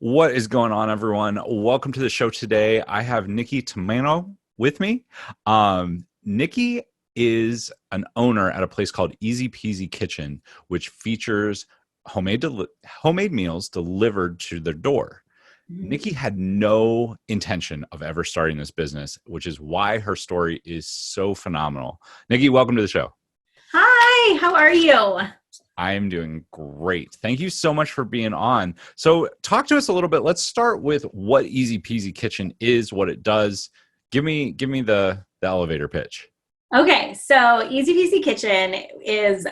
What is going on, everyone? Welcome to the show today. I have Nikki Tomaino with me. Nikki is an owner at a place called Eazy Peazy Kitchen, which features homemade meals delivered to their door. Mhm. Nikki had no intention of ever starting this business, which is why her story is so phenomenal. Nikki, welcome to the show. Hi, how are you? I am doing great. Thank you so much for being on. So, talk to us a little bit. Let's start with what Eazy Peasy Kitchen is, what it does. Give me the elevator pitch. Okay, so Easy Peasy Kitchen is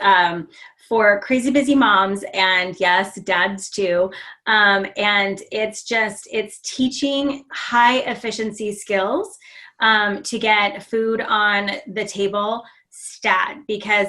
for crazy busy moms and yes, dads too. And it's teaching high efficiency skills to get food on the table stat because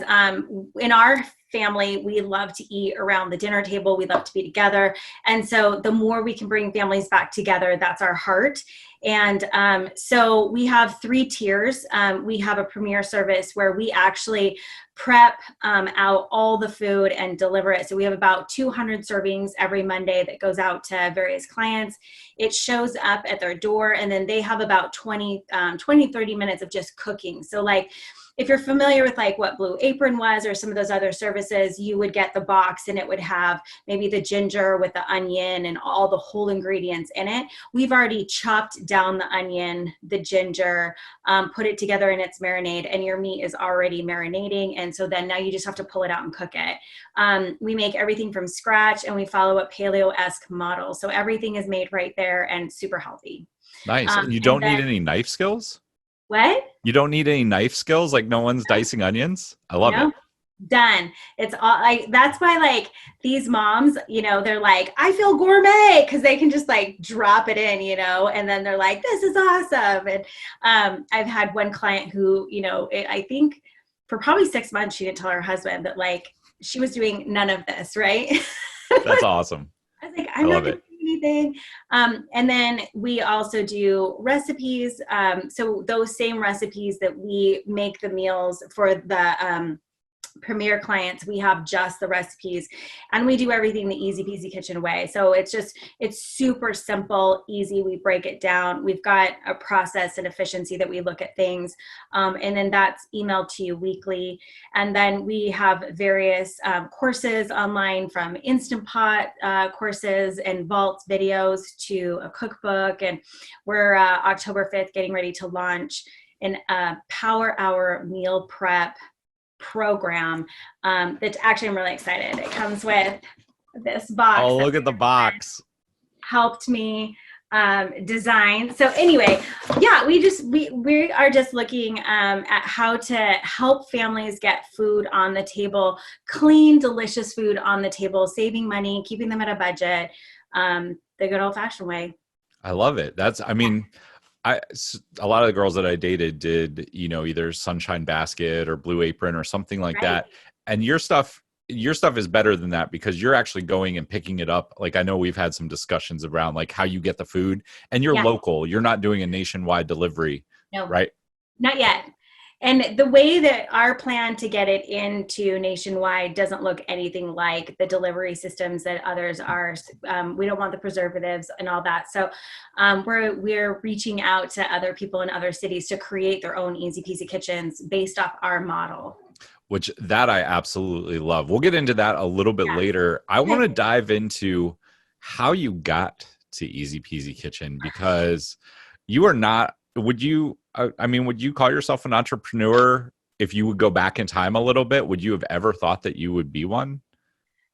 in our family we love to eat around the dinner table, we love to be together, and so the more we can bring families back together, that's our heart. And so we have three tiers. We have a premier service where we actually prep out all the food and deliver it. So we have about 200 servings every Monday that goes out to various clients. It shows up at their door, and then they have about 30 minutes of just cooking. So like, if you're familiar with like what Blue Apron was or some of those other services, you would get the box and it would have maybe the ginger with the onion and all the whole ingredients in it. We've already chopped down the onion, the ginger, put it together in its marinade, and your meat is already marinating. And so then now you just have to pull it out and cook it. We make everything from scratch and we follow a paleo-esque model. So everything is made right there and super healthy. Nice. And you And don't need then any knife skills? what? You don't need any knife skills? Like no one's dicing onions? I love it. No, done. It's all like that's why like these moms, they're like, I feel gourmet because they can just like drop it in, and then they're like, this is awesome. And I've had one client who, I think for probably 6 months she didn't tell her husband that like she was doing none of this, right? That's awesome. I was like, I I'm not love going to it. do anything. And then we also do recipes. So those same recipes that we make the meals for the premier clients, we have just the recipes, and we do everything the Easy Peasy Kitchen way. So it's super simple, easy. We break it down. We've got a process and efficiency that we look at things, and then that's emailed to you weekly. And then we have various courses online, from Instant Pot courses and Vault videos to a cookbook. And we're October 5th getting ready to launch an Power Hour meal prep program that actually I'm really excited. It comes with this box Oh, that look at the box. helped me design. So anyway, yeah, we are just looking at how to help families get food on the table, clean, delicious food on the table, saving money, keeping them at a budget, the good old fashioned way. I love it. I mean, a lot of the girls that I dated did, either Sunshine Basket or Blue Apron or something like Right? that. And your stuff is better than that because you're actually going and picking it up. Like I know we've had some discussions around like how you get the food, and you're Yeah. local. You're not doing a nationwide delivery, No. right? Not yet. And the way that our plan to get it into nationwide doesn't look anything like the delivery systems that others are. We don't want the preservatives and all that. So we're reaching out to other people in other cities to create their own Easy Peasy kitchens based off our model. Which that I absolutely love. We'll get into that a little bit later. I Yeah. want to dive into how you got to Easy Peasy Kitchen because you are not, would you call yourself an entrepreneur if you would go back in time a little bit? Would you have ever thought that you would be one?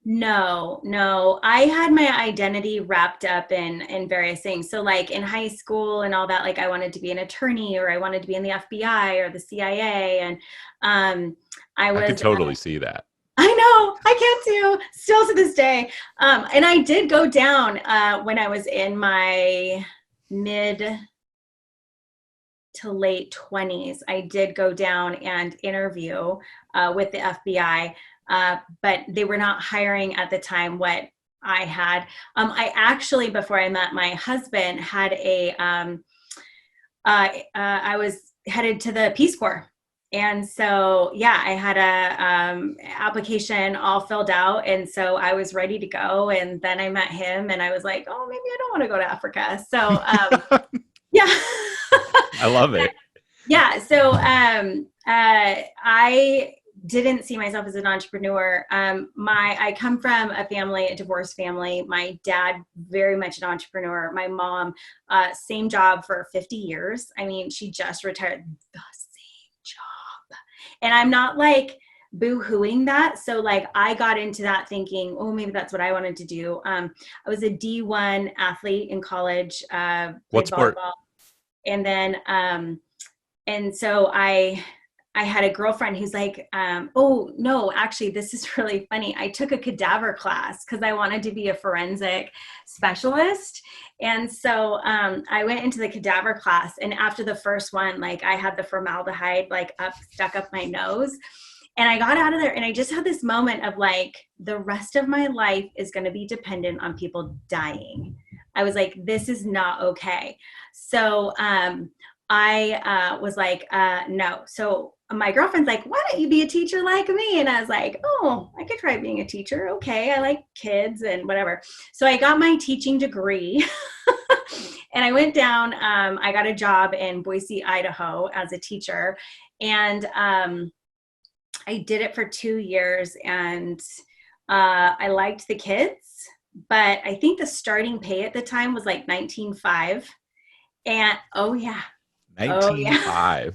No, no. I had my identity wrapped up in various things. So like in high school and all that, like I wanted to be an attorney, or I wanted to be in the FBI or the CIA. And I I could was totally see that. I know, I can too, still to this day. And I did go down when I was in my mid to late 20s. I did go down and interview with the FBI, but they were not hiring at the time what I had. I actually, before I met my husband, I was headed to the Peace Corps. And so, yeah, I had a application all filled out. And so I was ready to go. And then I met him and I was like, oh, maybe I don't want to go to Africa. So, yeah. I love it. Yeah. So I didn't see myself as an entrepreneur. I come from a divorced family. My dad, very much an entrepreneur. My mom, same job for 50 years. I mean, she just retired. The same job. And I'm not like boo-hooing that. So like I got into that thinking, oh, maybe that's what I wanted to do. I was a D1 athlete in college, What played sport? volleyball. And then, and so I had a girlfriend who's like, oh no, actually this is really funny. I took a cadaver class because I wanted to be a forensic specialist. And so I went into the cadaver class, and after the first one, like I had the formaldehyde like stuck up my nose. And I got out of there and I just had this moment of like, the rest of my life is going to be dependent on people dying. I was like, this is not okay. So I was like, no. So my girlfriend's like, why don't you be a teacher like me? And I was like, oh, I could try being a teacher. Okay. I like kids and whatever. So I got my teaching degree and I went down, I got a job in Boise, Idaho as a teacher. And I did it for 2 years and I liked the kids, but I think the starting pay at the time was like 19.5. And oh yeah. Oh yeah. 19.5.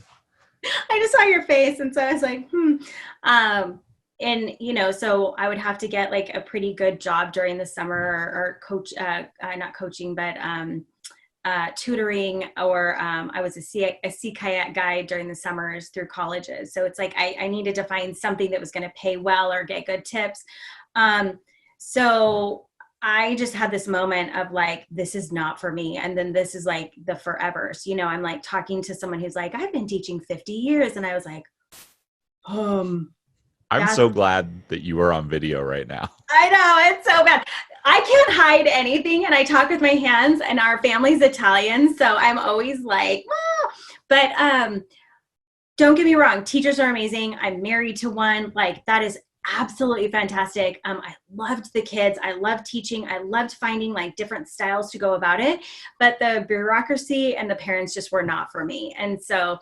I just saw your face. And so I was like, and you know, so I would have to get like a pretty good job during the summer or coach, not coaching, but tutoring, or I was a sea kayak guide during the summers through colleges. So it's like I needed to find something that was going to pay well or get good tips. So I just had this moment of like, this is not for me. And then this is like the forevers, you know, I'm like talking to someone who's like, I've been teaching 50 years. And I was like, I'm so glad that you are on video right now. I know, it's so bad. I can't hide anything. And I talk with my hands, and our family's Italian. So I'm always like, ah. But don't get me wrong. Teachers are amazing. I'm married to one. Like that is absolutely fantastic. I loved the kids. I loved teaching. I loved finding like different styles to go about it, but the bureaucracy and the parents just were not for me. And so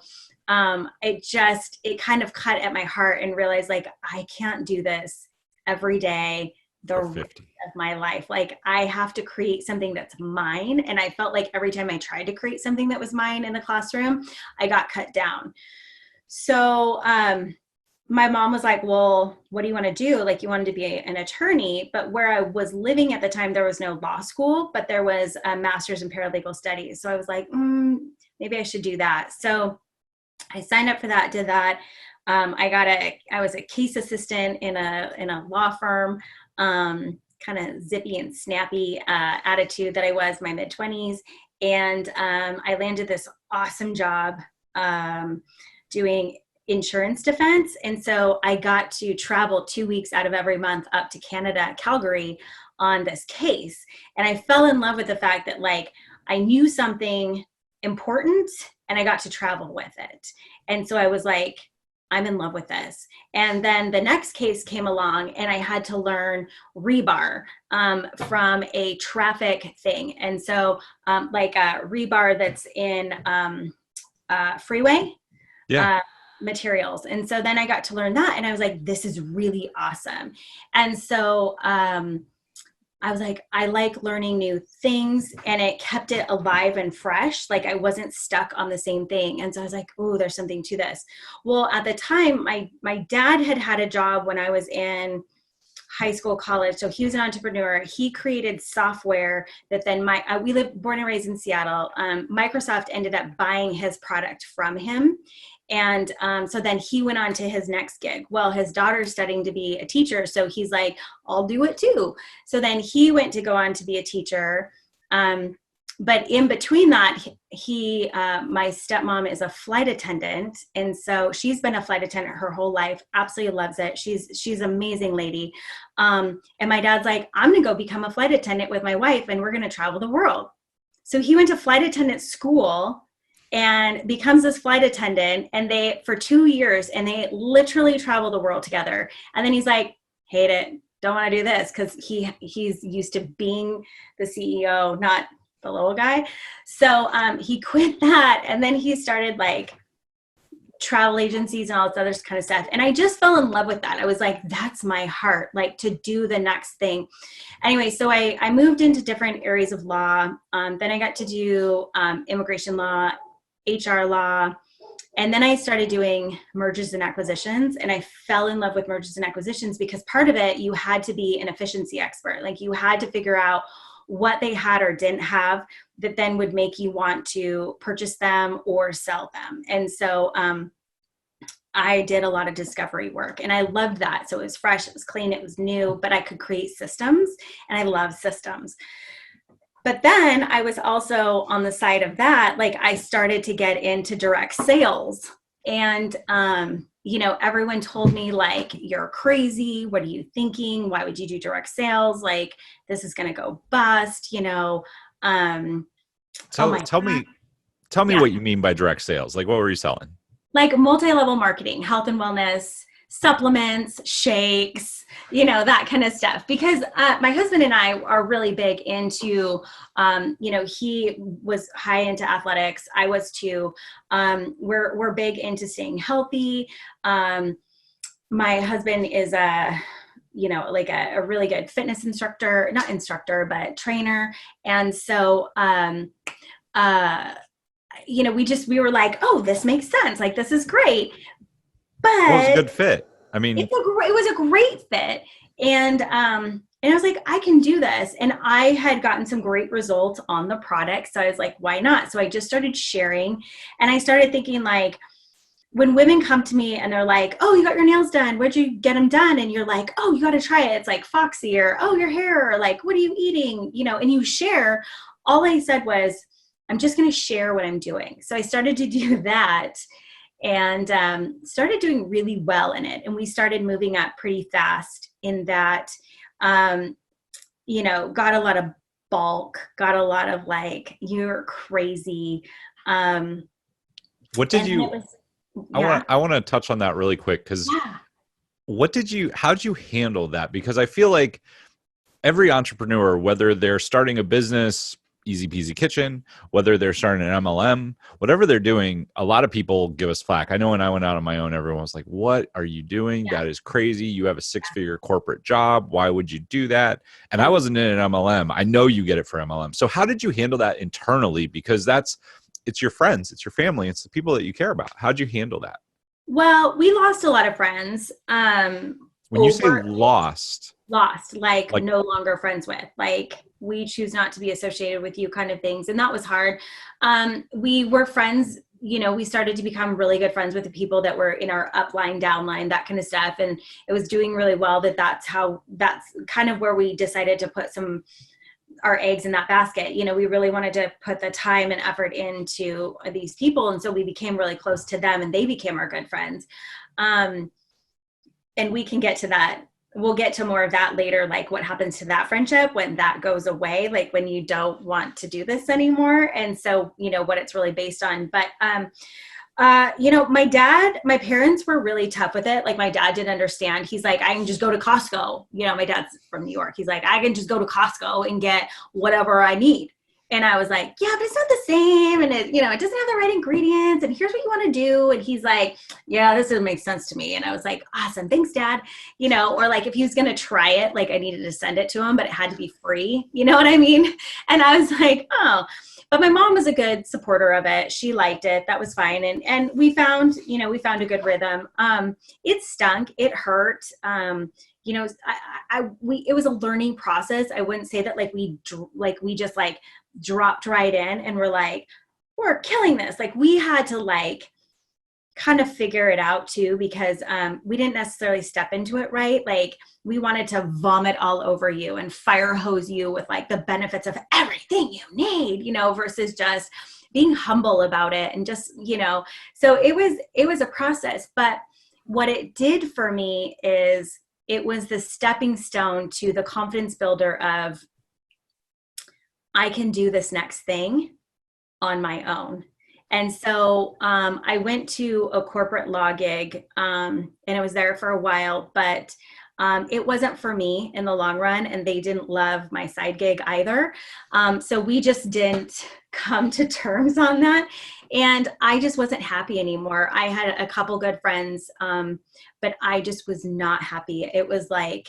it kind of cut at my heart and realized like, I can't do this every day the rest of my life. Like I have to create something that's mine. And I felt like every time I tried to create something that was mine in the classroom, I got cut down. So, my mom was like, well, what do you want to do? Like you wanted to be an attorney, but where I was living at the time, there was no law school, but there was a master's in paralegal studies. So I was like, maybe I should do that. So I signed up for that, did that. I was a case assistant in a law firm, kind of zippy and snappy attitude that I was my mid-20s. And I landed this awesome job doing insurance defense. And so I got to travel 2 weeks out of every month up to Canada, Calgary, on this case. And I fell in love with the fact that like I knew something important and I got to travel with it. And so I was like, I'm in love with this. And then the next case came along and I had to learn rebar from a traffic thing. And so like a rebar that's in freeway. Yeah. Materials. And so then I got to learn that and I was like, this is really awesome. And so I was like, I like learning new things, and it kept it alive and fresh. Like I wasn't stuck on the same thing. And so I was like, oh, there's something to this. Well, at the time, my dad had a job when I was in high school, college. So he was an entrepreneur. He created software that then we live born and raised in Seattle. Microsoft ended up buying his product from him. And so then he went on to his next gig. Well, his daughter's studying to be a teacher. So he's like, I'll do it too. So then he went to go on to be a teacher. But in between that, my stepmom is a flight attendant. And so she's been a flight attendant her whole life, absolutely loves it. She's an amazing lady. And my dad's like, I'm going to go become a flight attendant with my wife and we're going to travel the world. So he went to flight attendant school and becomes this flight attendant, and they for 2 years, and they literally travel the world together. And then he's like, hate it, don't want to do this, because he's used to being the CEO, not the little guy. So he quit that, and then he started like travel agencies and all this other kind of stuff. And I just fell in love with that. I was like, that's my heart, like to do the next thing. Anyway, so I moved into different areas of law. Then I got to do immigration law, HR law. And then I started doing mergers and acquisitions, and I fell in love with mergers and acquisitions because part of it, you had to be an efficiency expert. Like you had to figure out what they had or didn't have that then would make you want to purchase them or sell them. And so I did a lot of discovery work, and I loved that. So it was fresh, it was clean, it was new, but I could create systems, and I love systems. But then I was also on the side of that, like I started to get into direct sales, and everyone told me like, you're crazy. What are you thinking? Why would you do direct sales? Like, this is going to go bust, oh my Tell God. me Yeah. what you mean by direct sales. Like, what were you selling? Like multi-level marketing, health and wellness, supplements, shakes, that kind of stuff. Because my husband and I are really big into, he was high into athletics. I was too. We're big into staying healthy. My husband is like a really good fitness instructor, not instructor, but trainer. And so, we were like, oh, this makes sense. Like, this is great. But Well, it was a good fit. I mean, it was a great fit. And I was like, I can do this. And I had gotten some great results on the product. So I was like, why not? So I just started sharing, and I started thinking like, when women come to me and they're like, oh, you got your nails done, where'd you get them done? And you're like, oh, you got to try it. It's like Foxy, or, oh, your hair, or like, what are you eating? And you share. All I said was, I'm just going to share what I'm doing. So I started to do that, and started doing really well in it. And we started moving up pretty fast in that, got a lot of bulk, got a lot of like, you're crazy. what did you, Yeah. I want to touch on that really quick, because Yeah. how did you handle that? Because I feel like every entrepreneur, whether they're starting a business, Eazy Peazy Kitchen, whether they're starting an MLM, whatever they're doing, a lot of people give us flack. I know when I went out on my own, everyone was like, what are you doing? Yeah. That is crazy. You have a 6-figure corporate job. Why would you do that? And I Yeah. wasn't in an MLM. I know you get it for MLM. So how did you handle that internally? Because it's your friends, it's your family, it's the people that you care about. How'd you handle that? Well, we lost a lot of friends. When you say lost, Like like, no longer friends with, like, we choose not to be associated with you kind of things. And that was hard. We were friends, we started to become really good friends with the people that were in our upline, downline, that kind of stuff. And it was doing really well. That's kind of where we decided to put our eggs in that basket. We really wanted to put the time and effort into these people. And so we became really close to them, and they became our good friends. And we can get to that. We'll get to more of that later, like what happens to that friendship when that goes away, like when you don't want to do this anymore. And so, what it's really based on. But, my parents were really tough with it. Like, my dad didn't understand. He's like, I can just go to Costco. My dad's from New York. He's like, I can just go to Costco and get whatever I need. And I was like, yeah, but it's not the same. And it doesn't have the right ingredients. And here's what you want to do. And he's like, yeah, this doesn't make sense to me. And I was like, awesome. Thanks, Dad. Or like, if he was going to try it, like I needed to send it to him, but it had to be free. You know what I mean? And I was like, oh, but my mom was a good supporter of it. She liked it. That was fine. And we found a good rhythm. It stunk. It hurt. It was a learning process. I wouldn't say that we just dropped right in and we're killing this. Like, we had to kind of figure it out too, because we didn't necessarily step into it right. Like, we wanted to vomit all over you and fire hose you with the benefits of everything you need, versus just being humble about it. And just, so it was a process. But what it did for me is it was the stepping stone to the confidence builder of, I can do this next thing on my own. And so I went to a corporate law gig, and I was there for a while, but it wasn't for me in the long run, and they didn't love my side gig either. So we just didn't come to terms on that. And I just wasn't happy anymore. I had a couple good friends, but I just was not happy. It was like,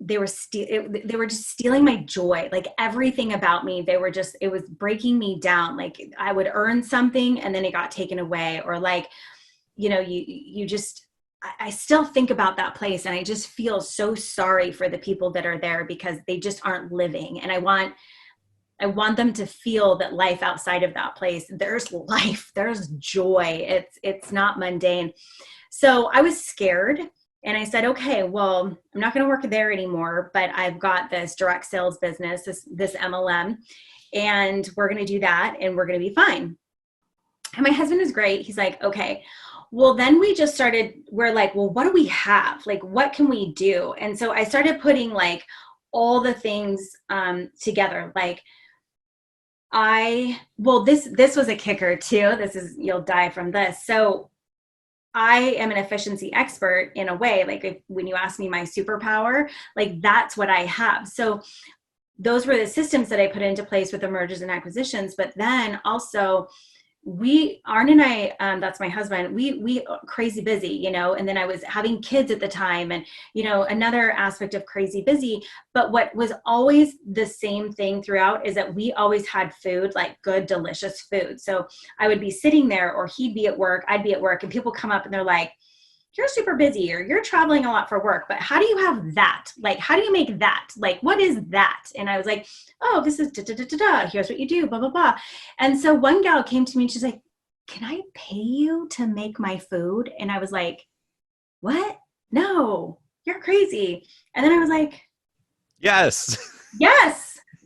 they were just stealing my joy, like everything about me. It was breaking me down. Like I would earn something and then it got taken away, or like, you just, I still think about that place, and I just feel so sorry for the people that are there because they just aren't living. And I want them to feel that life outside of that place, there's life, there's joy. It's not mundane. So I was scared, and I said, okay, well, I'm not going to work there anymore, but I've got this direct sales business, this MLM, and we're going to do that and we're going to be fine. And my husband is great. He's like, okay. Well, then we're like, well, what do we have? Like, what can we do? And so I started putting like all the things together. Like this was a kicker too. You'll die from this. So I am an efficiency expert in a way. Like when you ask me my superpower, like that's what I have. So those were the systems that I put into place with the mergers and acquisitions. But then also Arn and I, that's my husband, we crazy busy, and then I was having kids at the time, and, another aspect of crazy busy. But what was always the same thing throughout is that we always had food, like good, delicious food. So I would be sitting there, or he'd be at work, I'd be at work, and people come up and they're like, you're super busy, or you're traveling a lot for work, but how do you have that? Like, how do you make that? Like, what is that? And I was like, oh, this is da, da, da, da, da. Here's what you do, blah, blah, blah. And so one gal came to me and she's like, can I pay you to make my food? And I was like, what? No, you're crazy. And then I was like, Yes.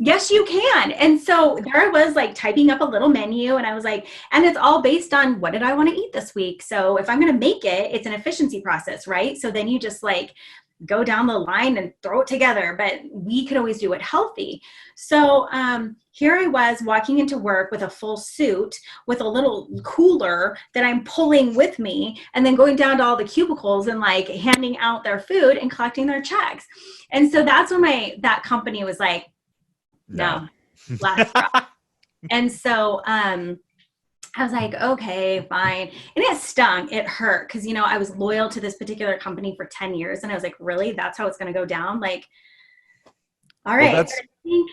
Yes, you can. And so there I was, like typing up a little menu, and I was like, and it's all based on what did I want to eat this week? So if I'm going to make it, it's an efficiency process, right? So then you just like go down the line and throw it together, but we could always do it healthy. So here I was walking into work with a full suit with a little cooler that I'm pulling with me, and then going down to all the cubicles and like handing out their food and collecting their checks. And so that's when that company was like, no, last straw. And so I was like, okay, fine. And it stung. It hurt because, I was loyal to this particular company for 10 years. And I was like, really? That's how it's going to go down? Like, all right. Well,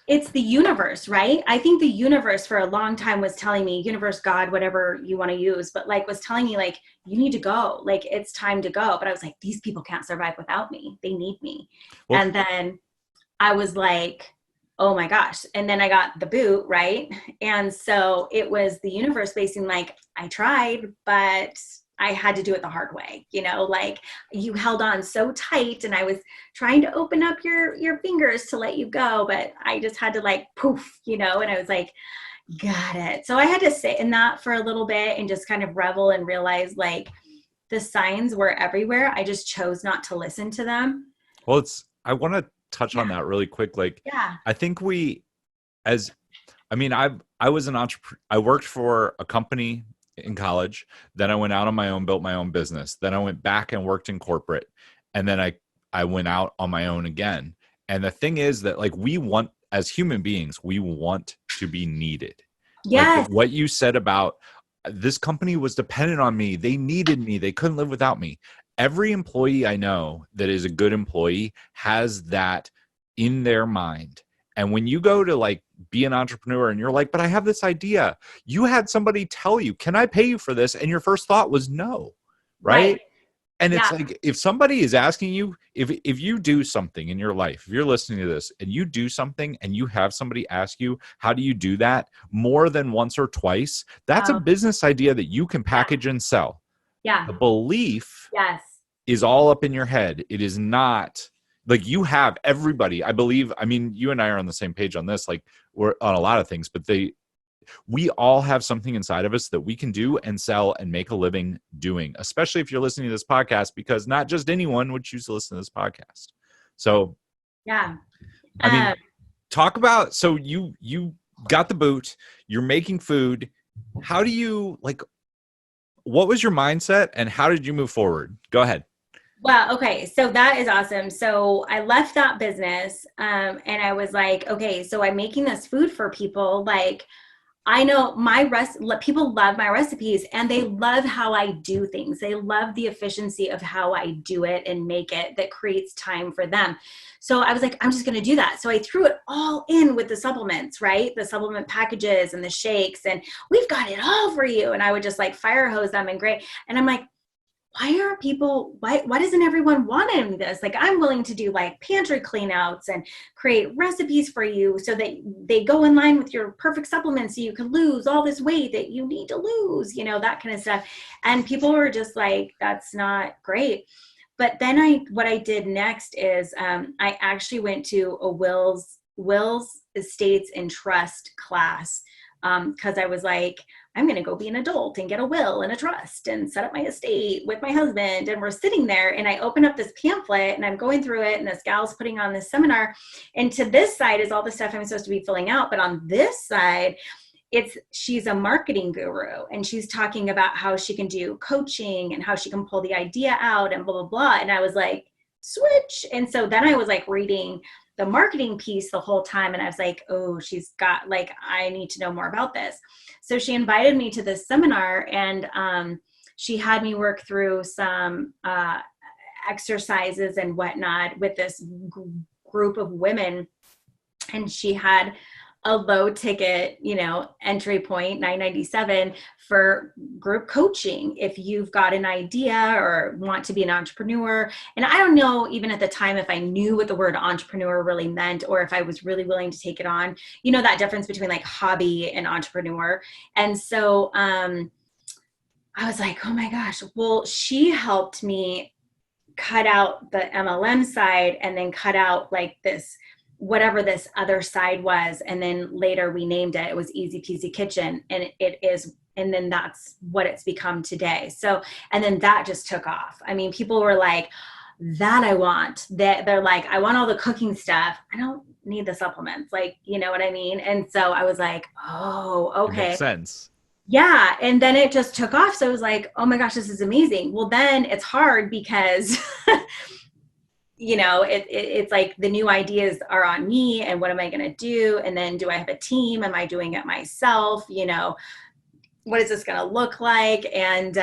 it's the universe, right? I think the universe for a long time was telling me, universe, God, whatever you want to use, but like was telling me like, you need to go. Like, it's time to go. But I was like, these people can't survive without me. They need me. Well, and then I was like, oh my gosh. And then I got the boot, right? And so it was the universe basically like, I tried, but I had to do it the hard way. Like you held on so tight, and I was trying to open up your fingers to let you go, but I just had to like poof, and I was like, got it. So I had to sit in that for a little bit and just kind of revel and realize like the signs were everywhere. I just chose not to listen to them. Well, I want to touch on that really quick. Like, I think I was an entrepreneur. I worked for a company in college. Then I went out on my own, built my own business. Then I went back and worked in corporate. And then I went out on my own again. And the thing is that like as human beings, we want to be needed. Yes. Like what you said about this company was dependent on me. They needed me. They couldn't live without me. Every employee I know that is a good employee has that in their mind. And when you go to like be an entrepreneur and you're like, but I have this idea, you had somebody tell you, can I pay you for this? And your first thought was no, right? And it's like, if somebody is asking you, if you do something in your life, if you're listening to this and you do something and you have somebody ask you, how do you do that more than once or twice? That's a business idea that you can package and sell. Yeah. The belief is all up in your head. It is not like you have everybody. I believe, I mean, you and I are on the same page on this, like we're on a lot of things, but we all have something inside of us that we can do and sell and make a living doing, especially if you're listening to this podcast, because not just anyone would choose to listen to this podcast. So, yeah. I mean, talk about, so you got the boot, you're making food. How do you what was your mindset and how did you move forward? Go ahead. Well, okay, so that is awesome. So I left that business, and I was like, okay, so I'm making this food for people. Like, I know people love my recipes and they love how I do things. They love the efficiency of how I do it and make it that creates time for them. So I was like, I'm just going to do that. So I threw it all in with the supplements, right? The supplement packages and the shakes, and we've got it all for you. And I would just like fire hose them and great. And I'm like, why doesn't everyone want any of this? Like, I'm willing to do like pantry cleanouts and create recipes for you so that they go in line with your perfect supplements so you can lose all this weight that you need to lose, that kind of stuff. And people were just like, that's not great. But then what I did next is I actually went to a wills, estates and trust class, because I was like, I'm going to go be an adult and get a will and a trust and set up my estate with my husband. And we're sitting there and I open up this pamphlet and I'm going through it and this gal's putting on this seminar. And to this side is all the stuff I'm supposed to be filling out. But on this side, she's a marketing guru and she's talking about how she can do coaching and how she can pull the idea out and blah, blah, blah. And I was like, switch. And so then I was like reading the marketing piece the whole time. And I was like, oh, she's got I need to know more about this. So she invited me to this seminar and she had me work through some exercises and whatnot with this group of women. And she had a low ticket, entry point, $997 for group coaching. If you've got an idea or want to be an entrepreneur. And I don't know, even at the time, if I knew what the word entrepreneur really meant, or if I was really willing to take it on, that difference between like hobby and entrepreneur. And so I was like, oh my gosh, well, she helped me cut out the MLM side and then cut out like this, whatever this other side was. And then later we named it. It was Eazy Peazy Kitchen. And it is, and then that's what it's become today. So, and then that just took off. I mean, people were like, that I want. That they're like, I want all the cooking stuff. I don't need the supplements. Like, you know what I mean? And so I was like, oh, okay. It makes sense. Yeah. And then it just took off. So I was like, oh my gosh, this is amazing. Well, then it's hard because it's like the new ideas are on me and what am I going to do? And then do I have a team? Am I doing it myself? What is this going to look like? And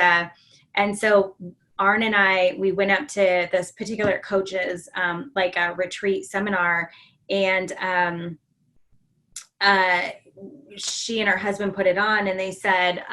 so Arn and I, we went up to this particular coach's, like a retreat seminar, and she and her husband put it on and they said,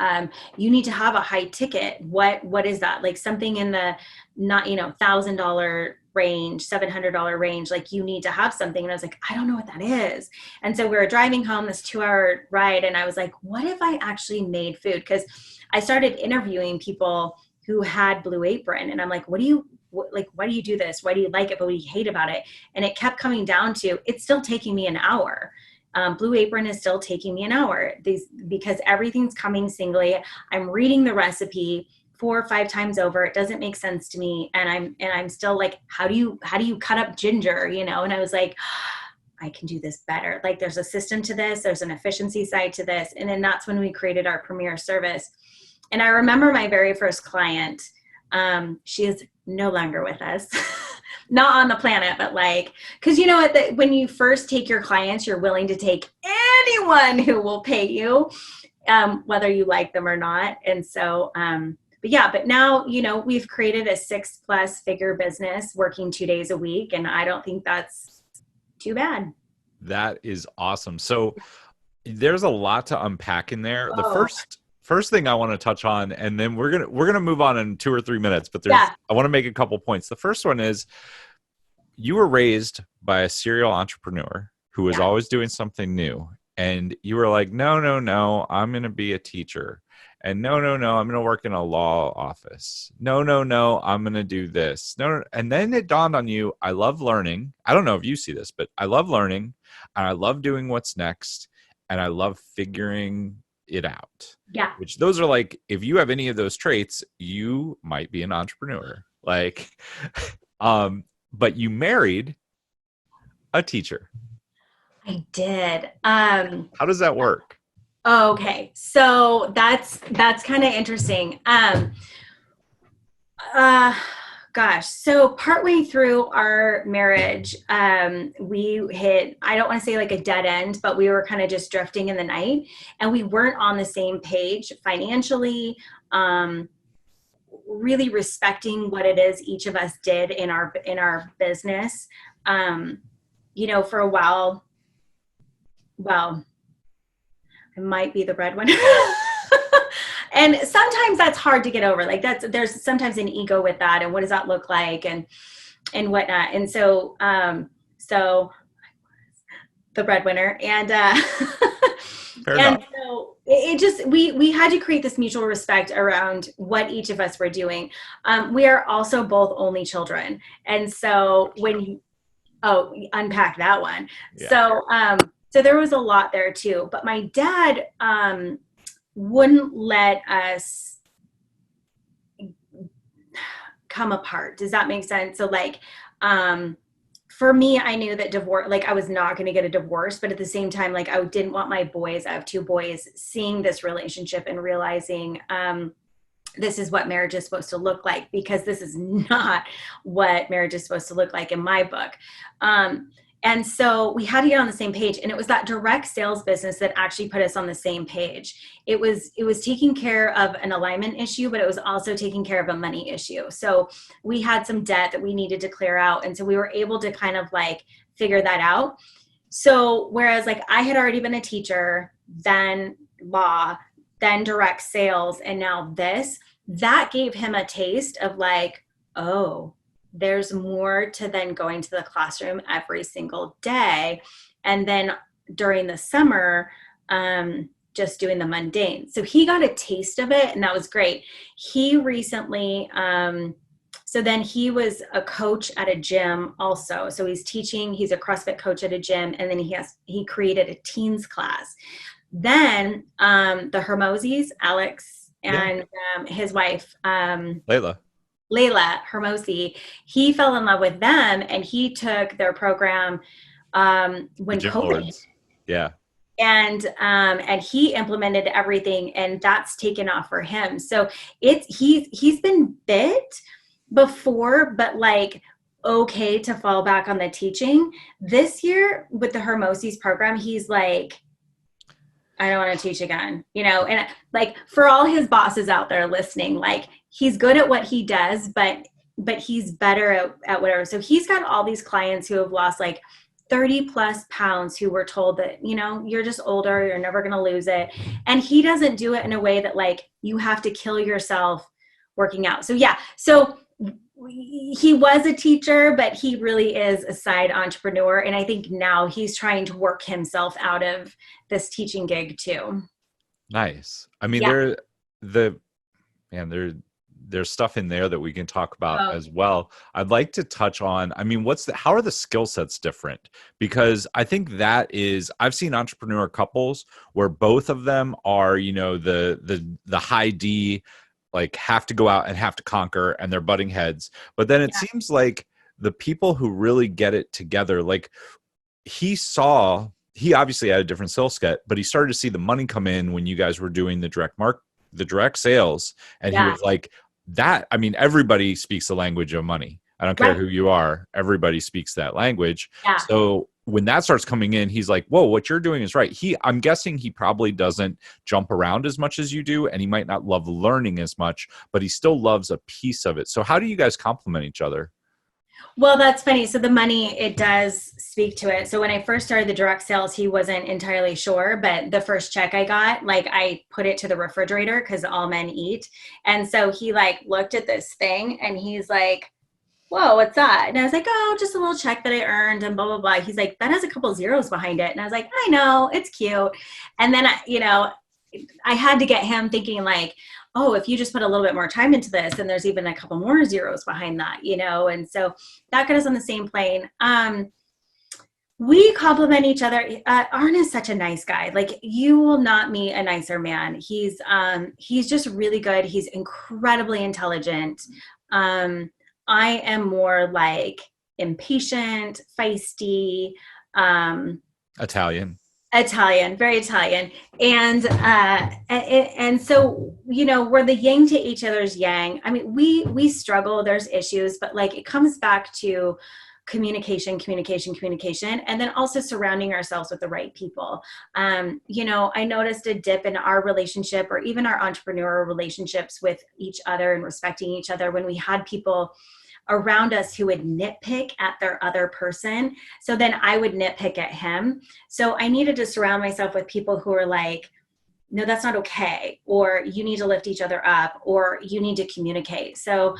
you need to have a high ticket. What is that? Like something in the not, $1,000 range, $700 range, like you need to have something. And I was like, I don't know what that is. And so we were driving home this 2-hour ride. And I was like, what if I actually made food? Cause I started interviewing people who had Blue Apron. And I'm like, why do you do this? Why do you like it? But what do you hate about it? And it kept coming down to, it's still taking me an hour. Blue Apron is still taking me an hour because everything's coming singly. I'm reading the recipe 4 or 5 times over. It doesn't make sense to me. And I'm still like, how do you cut up ginger? And I was like, I can do this better. Like there's a system to this. There's an efficiency side to this. And then that's when we created our premier service. And I remember my very first client, she is no longer with us. Not on the planet, but because when you first take your clients, you're willing to take anyone who will pay you, whether you like them or not. And so, but now, we've created a 6+ figure business working 2 days a week. And I don't think that's too bad. That is awesome. So there's a lot to unpack in there. The first thing I want to touch on, and then we're gonna move on in 2 or 3 minutes, but I want to make a couple points. The first one is you were raised by a serial entrepreneur who was always doing something new, and you were like, no, I'm gonna be a teacher, and no, I'm gonna work in a law office. No, I'm gonna do this. No, and then it dawned on you, I love learning. I don't know if you see this, but I love learning, and I love doing what's next, and I love figuring it out. Yeah. Which those are like, if you have any of those traits, you might be an entrepreneur. But you married a teacher. I did. How does that work? Okay. So that's kind of interesting. Uh, Gosh. So partway through our marriage, we hit, I don't want to say like a dead end, but we were kind of just drifting in the night, and we weren't on the same page financially, um, really respecting what it is each of us did in our business. Um, for a while, well, I might be the breadwinner. And sometimes that's hard to get over. Like there's sometimes an ego with that, and what does that look like, and whatnot. And so the breadwinner, and Fair and enough. so it just we had to create this mutual respect around what each of us were doing. We are also both only children, and so unpack that one. Yeah. So there was a lot there too. But my dad wouldn't let us come apart. Does that make sense? So like, for me, I knew that divorce, like I was not going to get a divorce, but at the same time, like I didn't want my boys, I have two boys, seeing this relationship and realizing, this is what marriage is supposed to look like, because this is not what marriage is supposed to look like in my book. And so we had to get on the same page, and it was that direct sales business that actually put us on the same page. It was taking care of an alignment issue, but it was also taking care of a money issue. So we had some debt that we needed to clear out, and so we were able to kind of like figure that out. So whereas like I had already been a teacher, then law, then direct sales, and now this, that gave him a taste of like, oh, there's more to then going to the classroom every single day. And then during the summer, just doing the mundane. So he got a taste of it, and that was great. He recently, so then he was a coach at a gym also. So he's teaching, he's a CrossFit coach at a gym, and then he created a teens class. Then the Hermoses, Alex Yeah. and his wife, Layla. Layla Hermosi, he fell in love with them, and he took their program The when Gym COVID hit. Lords. Yeah. And he implemented everything, and that's taken off for him. So he's been bit before, but like okay to fall back on the teaching. This year with the Hermosis program, he's like, I don't want to teach again, and like for all his bosses out there listening, like he's good at what he does, but he's better at whatever. So he's got all these clients who have lost like 30 plus pounds, who were told that, you're just older, you're never going to lose it. And he doesn't do it in a way that like you have to kill yourself working out. So yeah. So he was a teacher, but he really is a side entrepreneur. And I think now he's trying to work himself out of this teaching gig too. Nice. I mean, Yeah. there's stuff in there that we can talk about Oh, as well. I'd like to touch on, I mean, how are the skill sets different? Because I think I've seen entrepreneur couples where both of them are, the high D, like have to go out and have to conquer, and they're butting heads. But then it yeah. seems like the people who really get it together, like he obviously had a different skill set, but he started to see the money come in when you guys were doing the direct sales. And he Yeah. was like, I mean, everybody speaks the language of money. I don't care Right. who you are. Everybody speaks that language. Yeah. So when that starts coming in, he's like, whoa, what you're doing is right. I'm guessing he probably doesn't jump around as much as you do, and he might not love learning as much, but he still loves a piece of it. So how do you guys complement each other? Well, that's funny. So the money, it does speak to it. So when I first started the direct sales, he wasn't entirely sure, but the first check I got, like I put it to the refrigerator because all men eat. And so he like looked at this thing, and he's like, whoa, what's that? And I was like, oh, just a little check that I earned and blah, blah, blah. He's like, that has a couple zeros behind it. And I was like, I know, it's cute. And then, I had to get him thinking like, oh, if you just put a little bit more time into this, and there's even a couple more zeros behind that, and so that got us on the same plane. We complement each other. Arn is such a nice guy. Like you will not meet a nicer man. He's just really good. He's incredibly intelligent. I am more like impatient, feisty, Italian. Italian, very Italian. And so, you know, we're the yin to each other's yang. I mean, we struggle, there's issues, but like it comes back to communication, communication, communication, and then also surrounding ourselves with the right people. You know, I noticed a dip in our relationship or even our entrepreneurial relationships with each other and respecting each other when we had people around us who would nitpick at their other person. So then I would nitpick at him. So I needed to surround myself with people who are like, no, that's not okay. Or you need to lift each other up, or you need to communicate. So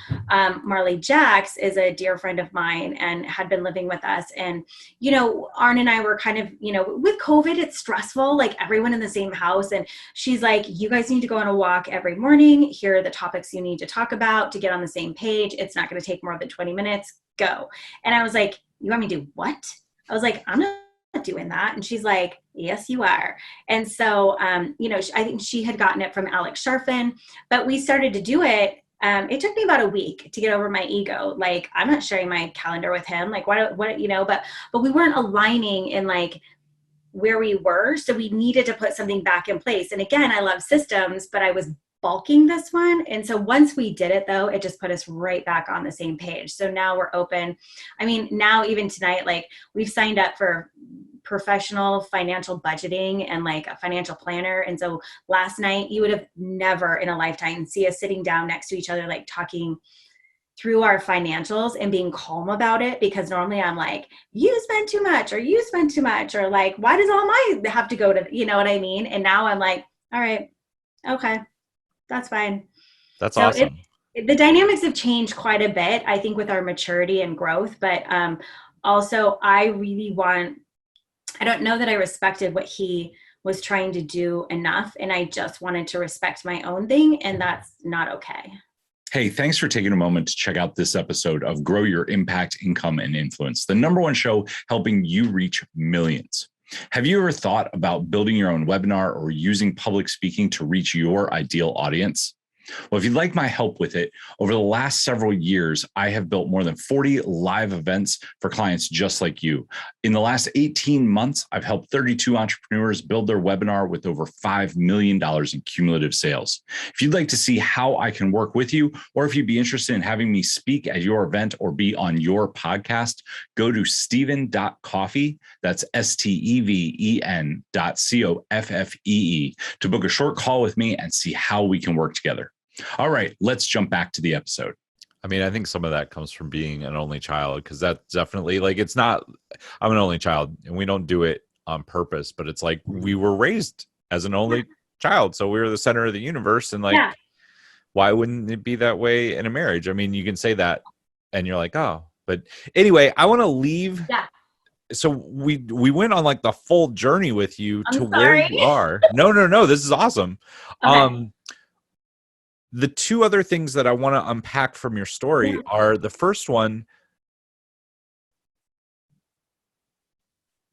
Marley Jax is a dear friend of mine and had been living with us. And, you know, Arn and I were kind of, you know, with COVID, it's stressful, like everyone in the same house. And she's like, you guys need to go on a walk every morning. Here are the topics you need to talk about to get on the same page. It's not going to take more than 20 minutes. Go. And I was like, you want me to do what? I was like, I'm not doing that. And she's like, yes, you are. And so, you know, I think she had gotten it from Alex Sharfin, but we started to do it. It took me about a week to get over my ego. Like, I'm not sharing my calendar with him. Like, what, you know, but we weren't aligning in like where we were. So we needed to put something back in place. And again, I love systems, but I was bulking this one. And so once we did it though, it just put us right back on the same page. So now we're open. I mean, now even tonight, like we've signed up for professional financial budgeting and like a financial planner. And so last night you would have never in a lifetime see us sitting down next to each other, like talking through our financials and being calm about it, because normally I'm like, you spend too much or you spend too much, or like, why does all my have to go to, you know what I mean? And now I'm like, all right, okay, that's fine. That's So awesome. the dynamics have changed quite a bit, I think, with our maturity and growth. But also, I really want, I don't know that I respected what he was trying to do enough. And I just wanted to respect my own thing. And that's not okay. Hey, thanks for taking a moment to check out this episode of Grow Your Impact, Income, and Influence, the #1 show helping you reach millions. Have you ever thought about building your own webinar or using public speaking to reach your ideal audience? Well, if you'd like my help with it, over the last several years, I have built more than 40 live events for clients just like you. In the last 18 months, I've helped 32 entrepreneurs build their webinar with over $5 million in cumulative sales. If you'd like to see how I can work with you, or if you'd be interested in having me speak at your event or be on your podcast, go to steven.coffee, that's steven.coffee, to book a short call with me and see how we can work together. All right, let's jump back to the episode. I mean, I think some of that comes from being an only child, because that's definitely like, it's not, I'm an only child and we don't do it on purpose, but it's like we were raised as an only child. So we were the center of the universe. And like, why wouldn't it be that way in a marriage? I mean, you can say that and you're like, oh, but anyway, I want to leave. Yeah. So we went on like the full journey with you I'm to sorry. where you are. No, this is awesome. Okay. The two other things that I want to unpack from your story are, the first one,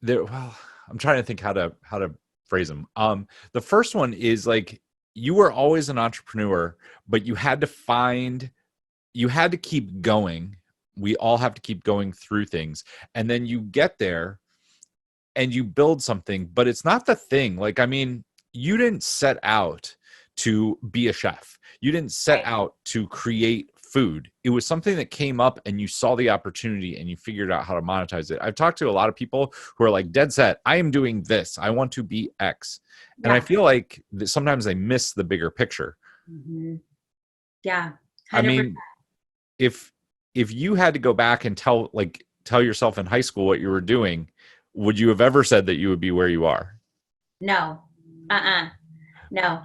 well, I'm trying to think how to phrase them. The first one is like, you were always an entrepreneur, but you had to keep going. We all have to keep going through things. And then you get there and you build something, but it's not the thing. Like, I mean, you didn't set out to be a chef. You didn't set out to create food. It was something that came up and you saw the opportunity and you figured out how to monetize it. I've talked to a lot of people who are like dead set, I am doing this. I want to be X. And I feel like sometimes they miss the bigger picture. Mm-hmm. Yeah. 100%. I mean, if you had to go back and tell yourself in high school what you were doing, would you have ever said that you would be where you are? No. No.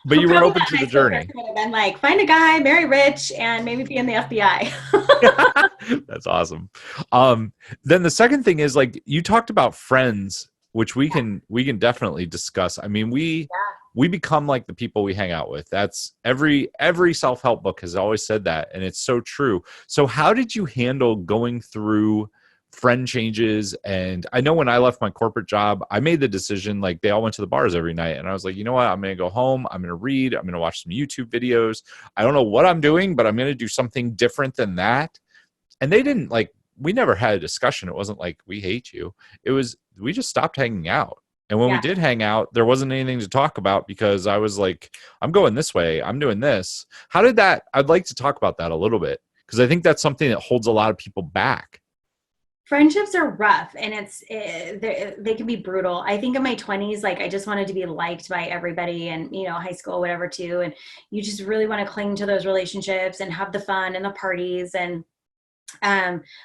But you were open to the journey. Would have been like, find a guy, marry rich, and maybe be in the FBI. That's awesome. Then the second thing is, like, you talked about friends, which we can definitely discuss. I mean, we become like the people we hang out with. That's every self-help book has always said that, and it's so true. So how did you handle going through friend changes? And I know when I left my corporate job, I made the decision, like, they all went to the bars every night, and I was like, you know what, I'm going to go home, I'm going to read, I'm going to watch some YouTube videos. I don't know what I'm doing, but I'm going to do something different than that. And they didn't like we never had a discussion. It wasn't like we hate you. It was, we just stopped hanging out. And when we Yeah. did hang out, there wasn't anything to talk about because I was like, I'm going this way. I'm doing this. How did that, I'd like to talk about that a little bit because I think that's something that holds a lot of people back. Friendships are rough, and they can be brutal. I think in my 20s, like I just wanted to be liked by everybody, and high school, whatever too. And you just really want to cling to those relationships and have the fun and the parties, and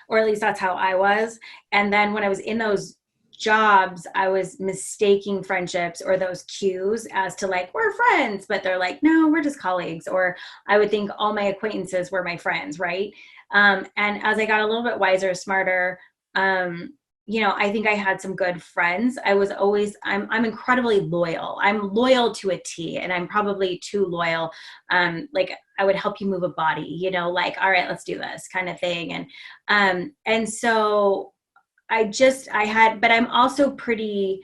or at least that's how I was. And then when I was in those jobs, I was mistaking friendships or those cues as to like, we're friends, but they're like, no, we're just colleagues. Or I would think all my acquaintances were my friends, right? And as I got a little bit wiser, smarter, I think I had some good friends. I'm incredibly loyal. I'm loyal to a T, and I'm probably too loyal. Like I would help you move a body, like, all right, let's do this kind of thing. And so but I'm also pretty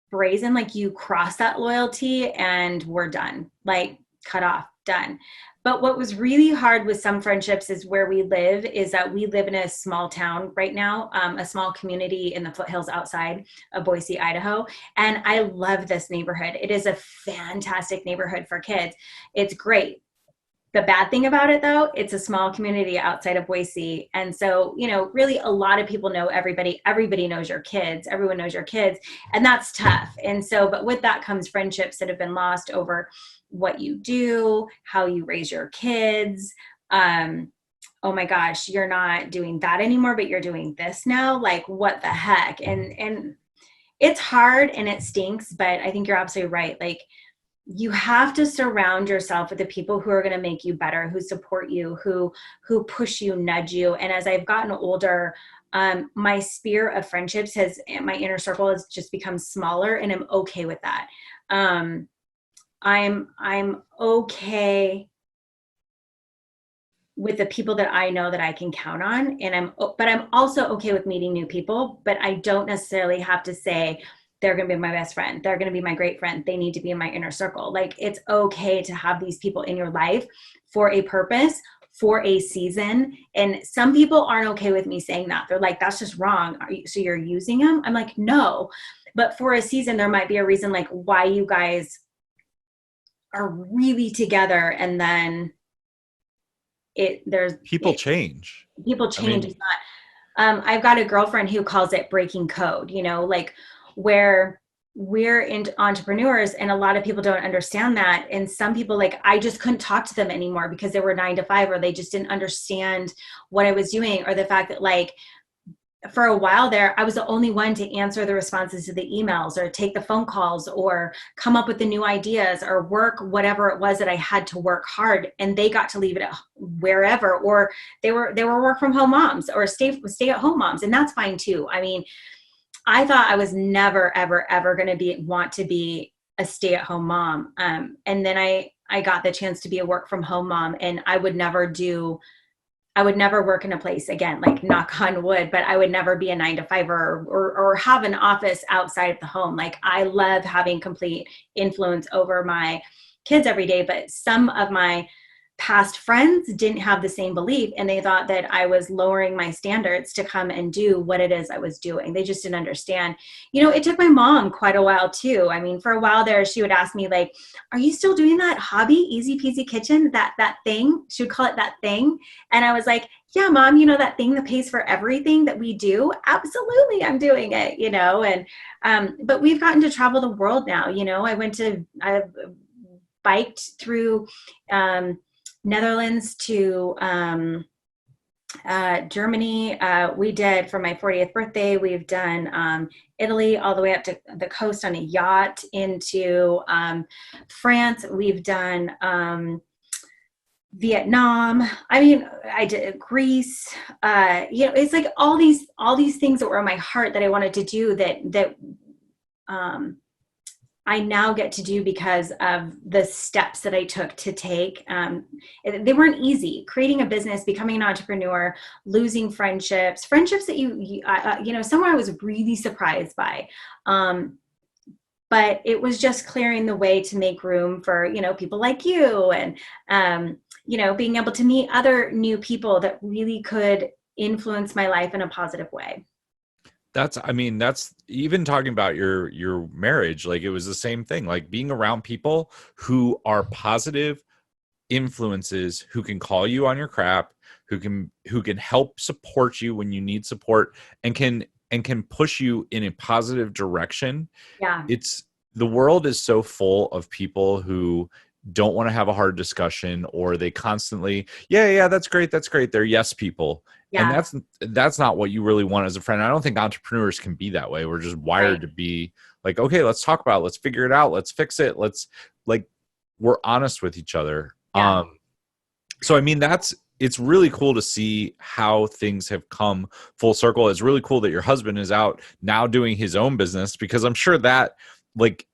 brazen. Like you cross that loyalty and we're done, like cut off, done. But what was really hard with some friendships is where we live is that we live in a small town right now, a small community in the foothills outside of Boise, Idaho. And I love this neighborhood. It is a fantastic neighborhood for kids. It's great. The bad thing about it, though, it's a small community outside of Boise. And so, really a lot of people know everybody. Everybody knows your kids. Everyone knows your kids. And that's tough. And so, but with that comes friendships that have been lost over what you do, how you raise your kids. Oh my gosh, you're not doing that anymore, but you're doing this now. Like, what the heck? And it's hard and it stinks, but I think you're absolutely right. Like, you have to surround yourself with the people who are going to make you better, who support you, who push you, nudge you. And as I've gotten older, my sphere of friendships my inner circle has just become smaller, and I'm okay with that. I'm okay with the people that I know that I can count on, but I'm also okay with meeting new people, but I don't necessarily have to say they're going to be my best friend. They're going to be my great friend. They need to be in my inner circle. Like, it's okay to have these people in your life for a purpose, for a season. And some people aren't okay with me saying that. They're like, that's just wrong. So you're using them? I'm like, no, but for a season, there might be a reason like why you guys are really together. And then People change. People change. It's not, I've got a girlfriend who calls it breaking code, like where we're entrepreneurs and a lot of people don't understand that. And some people, like, I just couldn't talk to them anymore because they were 9 to 5, or they just didn't understand what I was doing, or the fact that, like, for a while there, I was the only one to answer the responses to the emails or take the phone calls or come up with the new ideas or work whatever it was that I had to work hard, and they got to leave it wherever, or they were work from home moms or stay at home moms. And that's fine too. I mean, I thought I was never, ever, ever going to want to be a stay at home mom. And then I got the chance to be a work from home mom, and I would never work in a place again, like knock on wood, but I would never be a 9 to 5 or have an office outside of the home. Like, I love having complete influence over my kids every day, but some of my past friends didn't have the same belief, and they thought that I was lowering my standards to come and do what it is I was doing. They just didn't understand. It took my mom quite a while too. I mean, for a while there, she would ask me like, are you still doing that hobby, Eazy Peazy Kitchen, that thing? She would call it that thing. And I was like, yeah, Mom, that thing that pays for everything that we do? Absolutely, I'm doing it, and but we've gotten to travel the world now. I biked through Netherlands to Germany. We did, for my 40th birthday, we've done Italy all the way up to the coast on a yacht into France. We've done Vietnam. I mean, I did Greece. It's like all these things that were on my heart that I wanted to do that I now get to do because of the steps that I took to take. They weren't easy. Creating a business, becoming an entrepreneur, losing friendships that somewhere I was really surprised by. But it was just clearing the way to make room for, people like you, and, being able to meet other new people that really could influence my life in a positive way. That's, I mean, that's even talking about your marriage, like it was the same thing, like being around people who are positive influences, who can call you on your crap, who can help support you when you need support, and can push you in a positive direction. Yeah. It's, the world is so full of people who don't want to have a hard discussion, or they constantly, yeah, that's great, they're yes people. And Yeah. that's not what you really want as a friend. I don't think entrepreneurs can be that way. We're just Right. wired to be like, okay, let's talk about it, let's figure it out, let's fix it, let's, like, we're honest with each other. Yeah. So I mean, it's really cool to see how things have come full circle. It's really cool that your husband is out now doing his own business, because I'm sure that, like,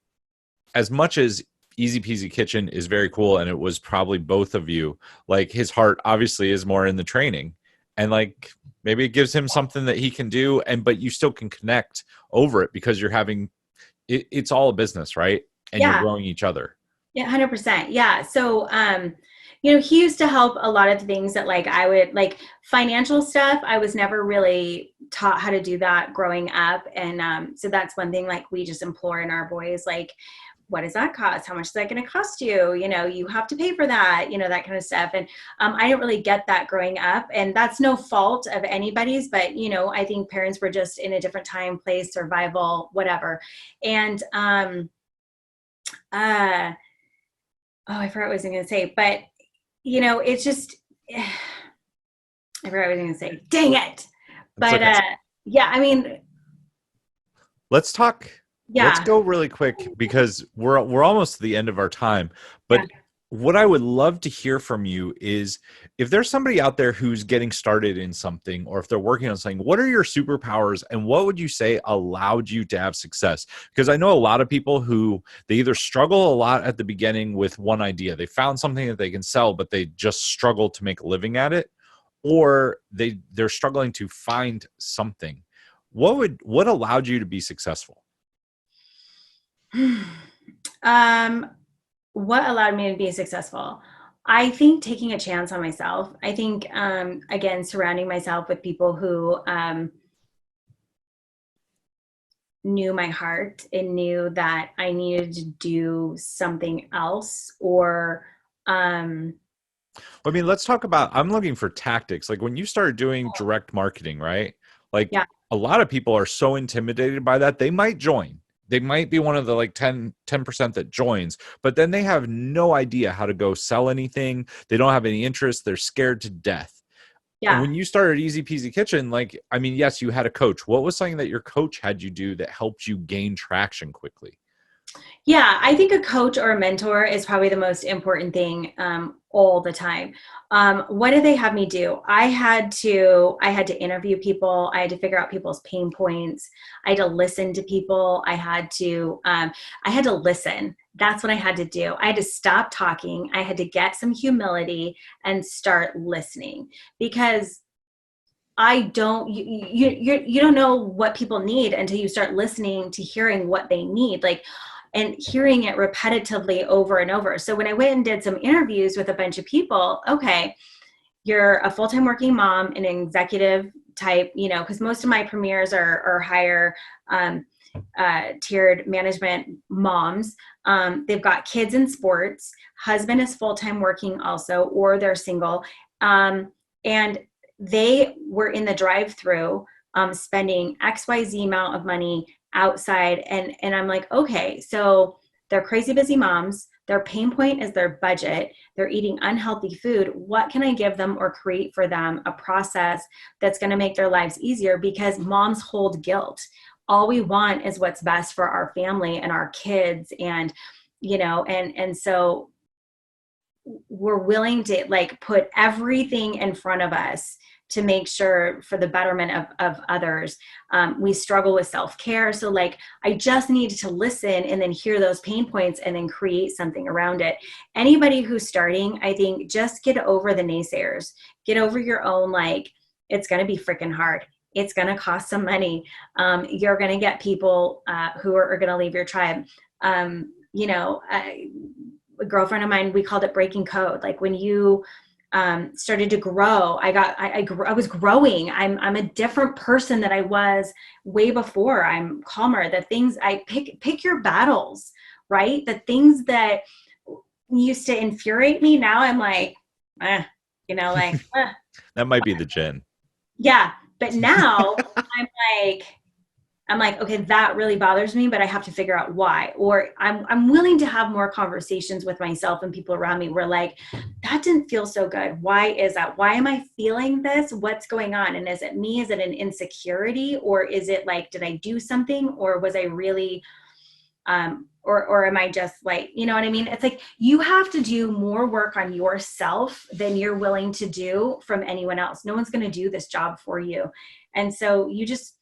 as much as Eazy Peasy Kitchen is very cool, and it was probably both of you, like, his heart obviously is more in the training, and like maybe it gives him something that he can do, and but you still can connect over it because you're having it's all a business, right? And you're Yeah. growing each other. Yeah, 100%. Yeah. So, he used to help a lot of things that like I would like financial stuff. I was never really taught how to do that growing up. And so that's one thing like we just implore in our boys, like, what does that cost? How much is that going to cost you? You have to pay for that, that kind of stuff. And I didn't really get that growing up. And that's no fault of anybody's, but, I think parents were just in a different time, place, survival, whatever. And, uh, oh, I forgot what I was going to say, but it's just, I forgot what I was going to say. Dang it. It's But okay. yeah, I mean, Let's talk. Let's yeah, go really quick because we're almost to the end of our time. yeah, But what I would love to hear from you is, if there's somebody out there who's getting started in something, or if they're working on something, what are your superpowers, and what would you say allowed you to have success? Because I know a lot of people who, they either struggle a lot at the beginning with one idea. They found something that they can sell, but they just struggle to make a living at it, or they're struggling to find something. What allowed you to be successful? um, what allowed me to be successful? I think taking a chance on myself. I think, again, surrounding myself with people who knew my heart and knew that I needed to do something else, or, um, I mean, let's talk about, I'm looking for tactics. Like when you started doing direct marketing, right? Like yeah, a lot of people are so intimidated by that. They might join. They might be one of the like 10% that joins, but then they have no idea how to go sell anything. They don't have any interest. They're scared to death. yeah. When you started Eazy Peasy Kitchen, like, I mean, yes, you had a coach. What was something that your coach had you do that helped you gain traction quickly? Yeah, I think a coach or a mentor is probably the most important thing all the time. What did they have me do? I had to interview people. I had to figure out people's pain points. I had to listen to people. I had to listen. That's what I had to do. I had to stop talking. I had to get some humility and start listening, because I don't you don't know what people need until you start listening to hearing what they need, like, and hearing it repetitively over and over. So when I went and did some interviews with a bunch of people, okay, you're a full-time working mom, an executive type, because most of my premieres are higher tiered management moms. They've got kids in sports, husband is full-time working also, or they're single. And they were in the drive-through spending XYZ amount of money outside. And I'm like, okay, so they're crazy busy moms. Their pain point is their budget. They're eating unhealthy food. What can I give them or create for them a process that's going to make their lives easier? Because moms hold guilt. All we want is what's best for our family and our kids. And, and so we're willing to like put everything in front of us to make sure for the betterment of others. We struggle with self-care. So like, I just needed to listen and then hear those pain points and then create something around it. Anybody who's starting, I think just get over the naysayers, get over your own, like, it's going to be freaking hard. It's going to cost some money. You're going to get people who are going to leave your tribe. A girlfriend of mine, we called it breaking code. Like when you started to grow. I was growing. I'm a different person than I was way before. I'm calmer. The things I pick your battles, right? The things that used to infuriate me, now I'm like, like, That might be the gin. yeah. But now I'm like, okay, that really bothers me, but I have to figure out why. Or I'm willing to have more conversations with myself and people around me where like, that didn't feel so good. Why is that? Why am I feeling this? What's going on? And is it me? Is it an insecurity? Or is it like, did I do something? Or was I really, or am I just like, you know what I mean? It's like, you have to do more work on yourself than you're willing to do from anyone else. No one's going to do this job for you. And so you just,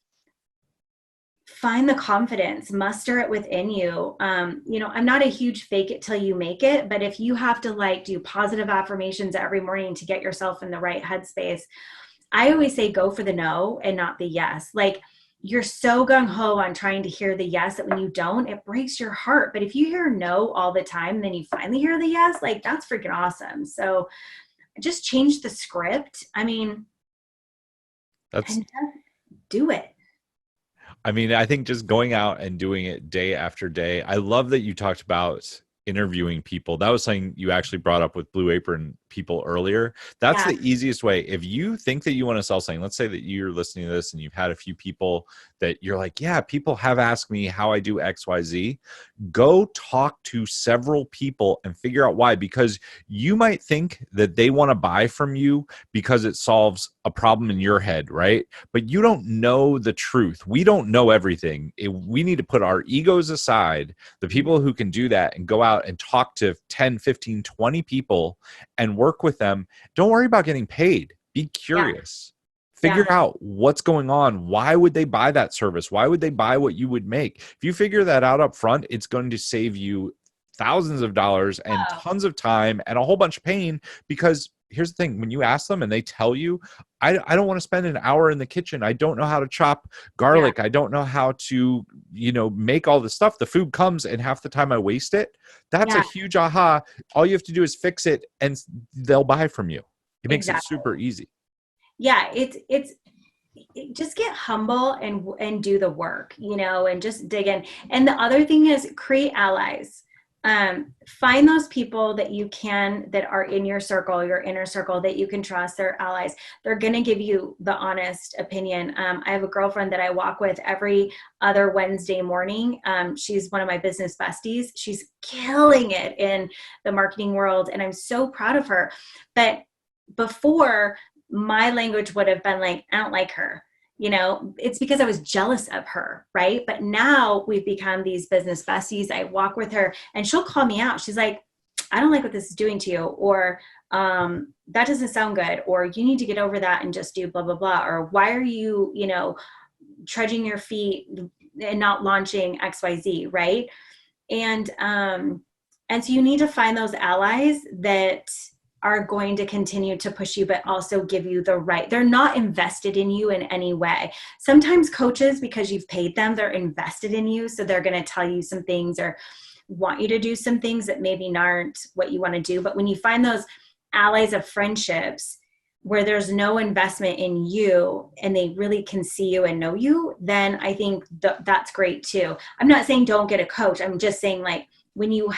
find the confidence, muster it within you. I'm not a huge fake it till you make it, but if you have to like do positive affirmations every morning to get yourself in the right headspace, I always say go for the no and not the yes. Like, you're so gung-ho on trying to hear the yes that when you don't, it breaks your heart. But if you hear no all the time, then you finally hear the yes, like that's freaking awesome. So just change the script. I mean, That's, and do it. I mean, I think just going out and doing it day after day. I love that you talked about interviewing people. That was something you actually brought up with Blue Apron people earlier. That's Yeah. the easiest way. If you think that you want to sell something, let's say that you're listening to this and you've had a few people that you're like, yeah, people have asked me how I do XYZ. Go talk to several people and figure out why, because you might think that they want to buy from you because it solves a problem in your head, right? But you don't know the truth. We don't know everything. We need to put our egos aside, the people who can do that, and go out and talk to 10, 15, 20 people and work with them. Don't worry about getting paid. Be curious. Figure out what's going on. Why would they buy that service? Why would they buy what you would make? If you figure that out up front, it's going to save you thousands of dollars and tons of time and a whole bunch of pain. Because here's the thing, when you ask them and they tell you, I don't want to spend an hour in the kitchen. I don't know how to chop garlic. I don't know how to, make all this stuff. The food comes and half the time I waste it. That's a huge aha. All you have to do is fix it and they'll buy from you. It makes it super easy. Yeah, it's just get humble and do the work, and just dig in. And the other thing is create allies. Find those people that are in your circle, your inner circle, that you can trust. They're allies. They're going to give you the honest opinion. I have a girlfriend that I walk with every other Wednesday morning. She's one of my business besties. She's killing it in the marketing world, and I'm so proud of her. But before, my language would have been like, I don't like her. It's because I was jealous of her, right? But now we've become these business besties. I walk with her and she'll call me out. She's like, I don't like what this is doing to you, or that doesn't sound good, or you need to get over that and just do blah, blah, blah. Or why are you, trudging your feet and not launching XYZ, right? And so you need to find those allies that are going to continue to push you, but also give you the right. They're not invested in you in any way. Sometimes coaches, because you've paid them, they're invested in you. So they're going to tell you some things or want you to do some things that maybe aren't what you want to do. But when you find those allies of friendships where there's no investment in you and they really can see you and know you, then I think that's great too. I'm not saying don't get a coach. I'm just saying, like, when you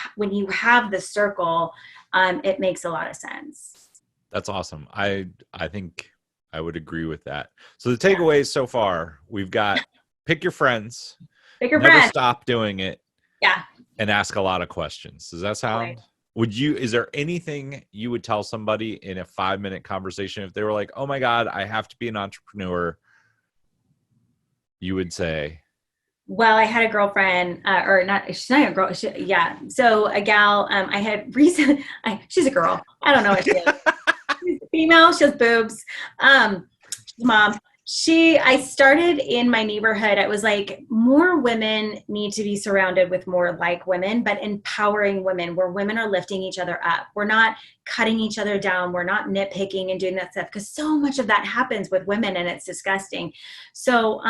have the circle, it makes a lot of sense. That's awesome. I think I would agree with that. So the takeaways so far, we've got pick your friends, never stop doing it, and ask a lot of questions. Does that sound? Is there anything you would tell somebody in a 5-minute conversation if they were like, oh my God, I have to be an entrepreneur? You would say? Well, I had a girlfriend, or not, she's not a girl. So a gal, I had recent, she's a girl. I don't know what she is. She's female. She has boobs. She's a mom. I started in my neighborhood. I was like, more women need to be surrounded with more like women, but empowering women, where women are lifting each other up. We're not cutting each other down. We're not nitpicking and doing that stuff, because so much of that happens with women and it's disgusting. So,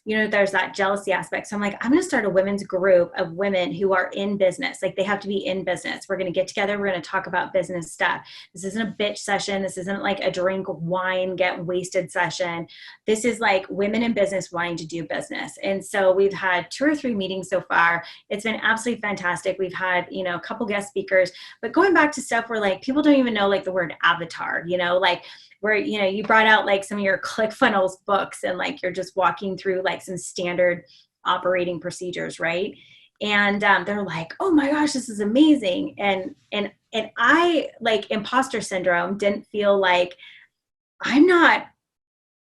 there's that jealousy aspect. So I'm like, I'm going to start a women's group of women who are in business. Like they have to be in business. We're going to get together. We're going to talk about business stuff. This isn't a bitch session. This isn't like a drink wine, get wasted session. This is like women in business wanting to do business. And so we've had 2 or 3 meetings so far. It's been absolutely fantastic. We've had, a couple guest speakers, but going back to stuff where like people don't even know like the word avatar, like where, you brought out like some of your ClickFunnels books and like you're just walking through like some standard operating procedures, right? And they're like, oh my gosh, this is amazing. And I like imposter syndrome didn't feel like I'm not,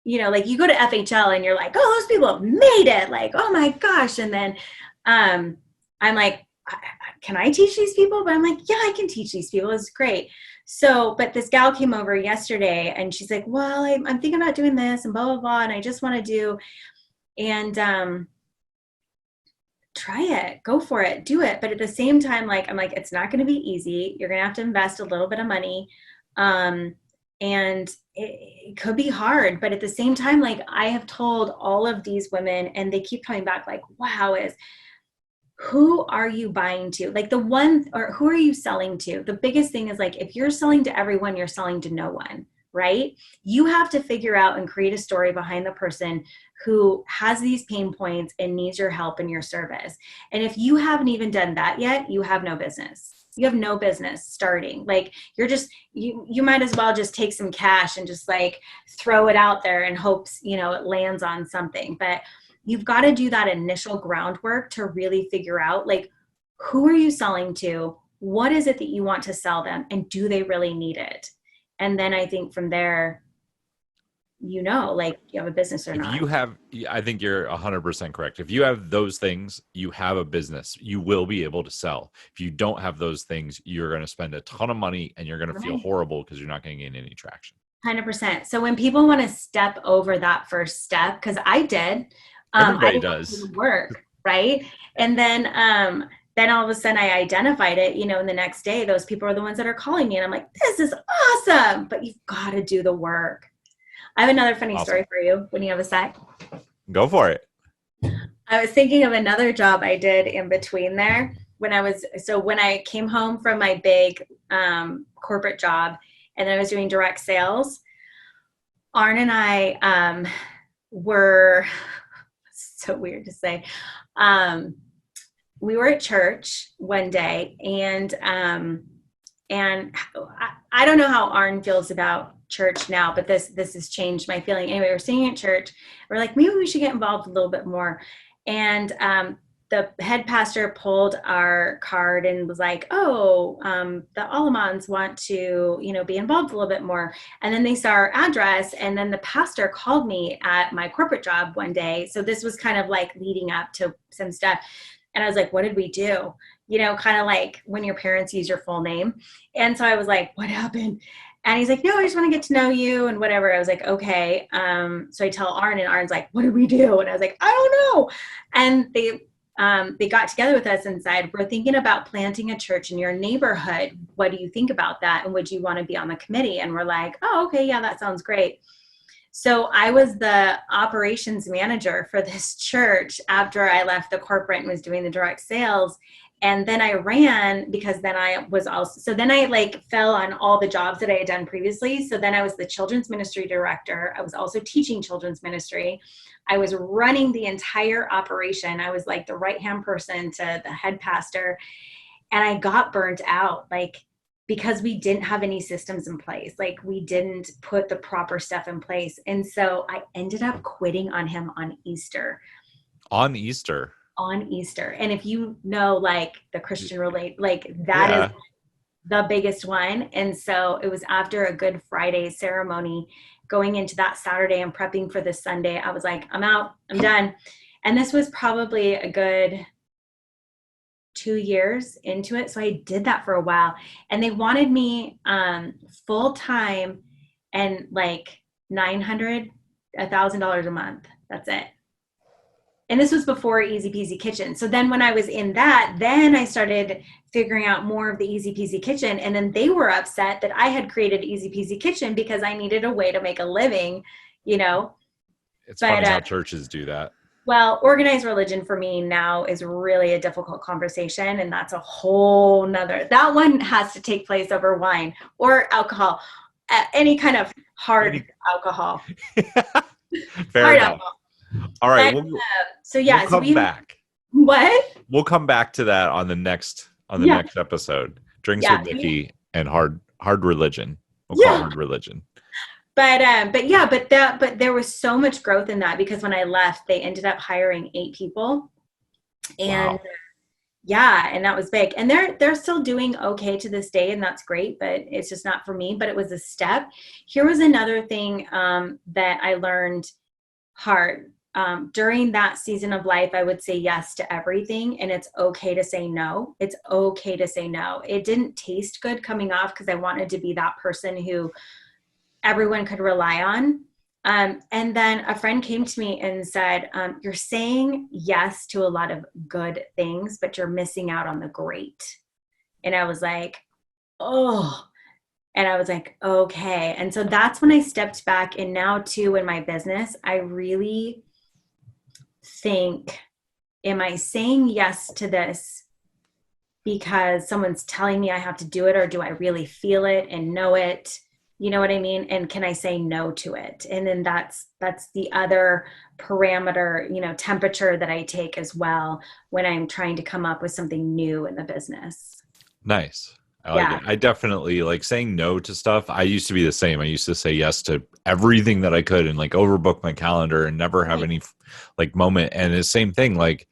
like you go to FHL and you're like, oh, those people have made it. Like, oh my gosh. And then I'm like, can I teach these people? But I'm like, yeah, I can teach these people. It's great. So, but this gal came over yesterday and she's like, well, I'm thinking about doing this and blah, blah, blah. And I just want to do, and try it, go for it, do it. But at the same time, like, I'm like, it's not going to be easy. You're going to have to invest a little bit of money. And it could be hard, but at the same time, like I have told all of these women and they keep coming back like, wow, who are you buying to? Like or who are you selling to? The biggest thing is like, if you're selling to everyone, you're selling to no one, right? You have to figure out and create a story behind the person who has these pain points and needs your help and your service. And if you haven't even done that yet, you have no business. You have no business starting. Like you might as well just take some cash and just like throw it out there and hopes, it lands on something. But you've got to do that initial groundwork to really figure out like, who are you selling to? What is it that you want to sell them? And do they really need it? And then I think from there, like you have a business or not. I think you're 100% correct. If you have those things, you have a business. You will be able to sell. If you don't have those things, you're going to spend a ton of money and you're going to feel horrible because you're not going to gain any traction. 100%. So when people want to step over that first step, because I did, everybody does work, right? And then all of a sudden I identified it, and the next day, those people are the ones that are calling me and I'm like, this is awesome, but you've got to do the work. I have another funny story for you when you have a sec. Go for it. I was thinking of another job I did in between there when I came home from my big corporate job and then I was doing direct sales, Arn and I were, so weird to say, we were at church one day and I don't know how Arn feels about church now, but this has changed my feeling. Anyway, we're singing at church. We're like, maybe we should get involved a little bit more. And the head pastor pulled our card and was like, oh, the Alamans want to, be involved a little bit more. And then they saw our address. And then the pastor called me at my corporate job one day. So this was kind of like leading up to some stuff. And I was like, what did we do? Kind of like when your parents use your full name. And so I was like, what happened? And he's like, no, I just want to get to know you and whatever. I was like, okay. So I tell Arn and Arn's like, what did we do? And I was like, I don't know. And they got together with us and said, we're thinking about planting a church in your neighborhood. What do you think about that? And would you want to be on the committee? And we're like, oh, okay. Yeah, that sounds great. So I was the operations manager for this church after I left the corporate and was doing the direct sales. And then I ran because then I was also, so then I like fell on all the jobs that I had done previously. So then I was the children's ministry director. I was also teaching children's ministry. I was running the entire operation. I was like the right-hand person to the head pastor. And I got burnt out, like, because we didn't have any systems in place. Like we didn't put the proper stuff in place. And so I ended up quitting on him on Easter. On Easter. And if you know, like the Christian like that is the biggest one. And so it was after a Good Friday ceremony going into that Saturday and prepping for this Sunday. I was like, I'm out, I'm done. And this was probably a good 2 years into it. So I did that for a while and they wanted me full time and like $900, $1,000 a month. That's it. And this was before Eazy Peazy Kitchen. So then when I was in that, then I started figuring out more of the Eazy Peazy Kitchen. And then they were upset that I had created Eazy Peazy Kitchen because I needed a way to make a living, It's funny how churches do that. Well, organized religion for me now is really a difficult conversation. And that's a whole nother, that one has to take place over wine or alcohol, any kind of hard Any- alcohol, Fair hard enough. alcohol. All right, But so we'll yeah, so come we, back. what? We'll come back to that on the Yeah. next episode. Drinks with Yeah. Nikki and hard religion. We'll call it Yeah. hard religion. But yeah, but there was so much growth in that because when I left, they ended up hiring 8 people. And Wow. yeah, and that was big. And they're still doing okay to this day, and that's great, but it's just not for me. But it was a step. Here was another thing that I learned hard. During that season of life, I would say yes to everything, and it's okay to say no. It's okay to say no. It didn't taste good coming off because I wanted to be that person who everyone could rely on. And then a friend came to me and said, you're saying yes to a lot of good things, but you're missing out on the great. And I was like, oh, and I was like, okay. And so that's when I stepped back. And now, too, in my business, I really think, am I saying yes to this because someone's telling me I have to do it, or do I really feel it and know it? You know what I mean? And can I say no to it? And then that's the other parameter, temperature that I take as well when I'm trying to come up with something new in the business. Nice. I like Yeah. it. I definitely like saying no to stuff. I used to be the same. I used to say yes to everything that I could and like overbook my calendar and never have any like moment. And the same thing, like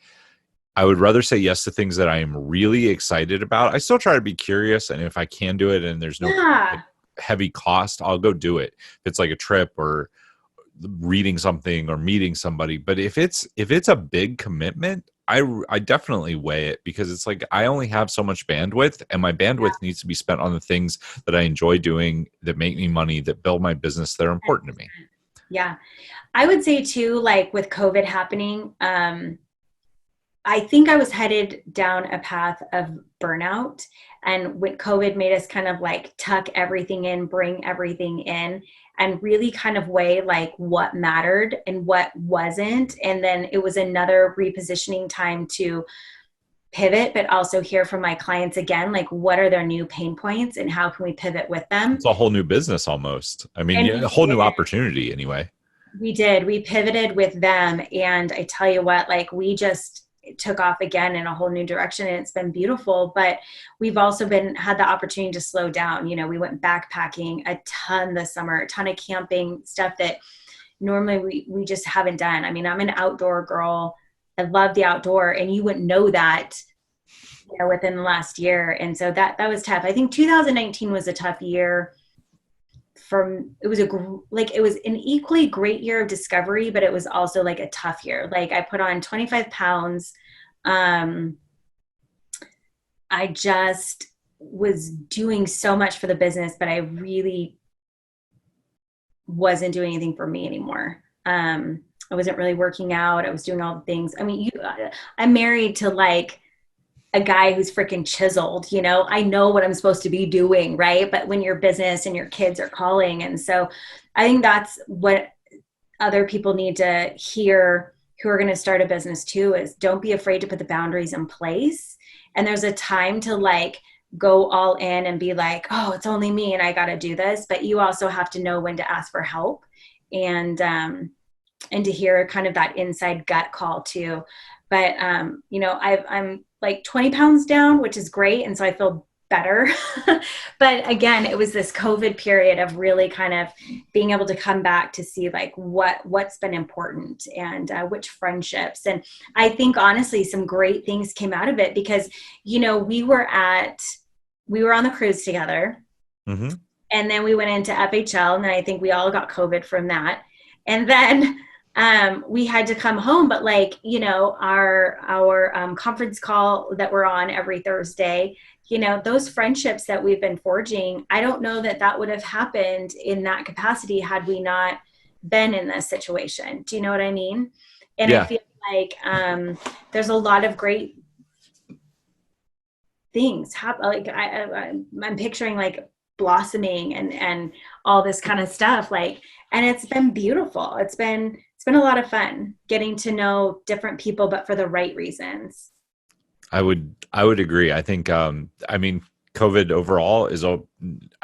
I would rather say yes to things that I am really excited about. I still try to be curious, and if I can do it and there's no like Yeah. heavy cost, I'll go do it. If it's like a trip or reading something or meeting somebody. But if it's a big commitment, I definitely weigh it because it's like I only have so much bandwidth, and my bandwidth needs to be spent on the things that I enjoy doing, that make me money, that build my business, that are important to me. Yeah. I would say too, like with COVID happening, I think I was headed down a path of burnout. And when COVID made us kind of like tuck everything in, bring everything in, and really kind of weigh like what mattered and what wasn't. And then it was another repositioning time to pivot, but also hear from my clients again, like what are their new pain points and how can we pivot with them? It's a whole new business almost. I mean, And yeah, a whole new opportunity anyway. we pivoted with them. And I tell you what, like we just took off again in a whole new direction, and it's been beautiful. But we've also had the opportunity to slow down. We went backpacking a ton this summer, a ton of camping stuff that normally we just haven't done. I mean, I'm an outdoor girl. I love the outdoor, and you wouldn't know that within the last year. And so that was tough. I think 2019 was a tough year. It was an equally great year of discovery, but it was also like a tough year. Like I put on 25 pounds. I just was doing so much for the business, but I really wasn't doing anything for me anymore. I wasn't really working out. I was doing all the things. I mean, I'm married to like a guy who's freaking chiseled, I know what I'm supposed to be doing. Right. But when your business and your kids are calling. And so I think that's what other people need to hear who are going to start a business too, is don't be afraid to put the boundaries in place. And there's a time to like go all in and be like, oh, it's only me and I got to do this. But you also have to know when to ask for help, and to hear kind of that inside gut call too. But, I'm like 20 pounds down, which is great. And so I feel better. But again, it was this COVID period of really kind of being able to come back to see like what's been important, and which friendships. And I think honestly, some great things came out of it because, we were on the cruise together, Mm-hmm. and then we went into FHL, and then I think we all got COVID from that. And then we had to come home, but like, our conference call that we're on every Thursday, those friendships that we've been forging, I don't know that would have happened in that capacity had we not been in this situation. Do you know what I mean? And I Yeah. feel like there's a lot of great things happen. Like I'm picturing like blossoming and all this kind of stuff. Like, and it's been beautiful. It's been been a lot of fun getting to know different people, but for the right reasons. I would agree. I think I mean COVID overall is I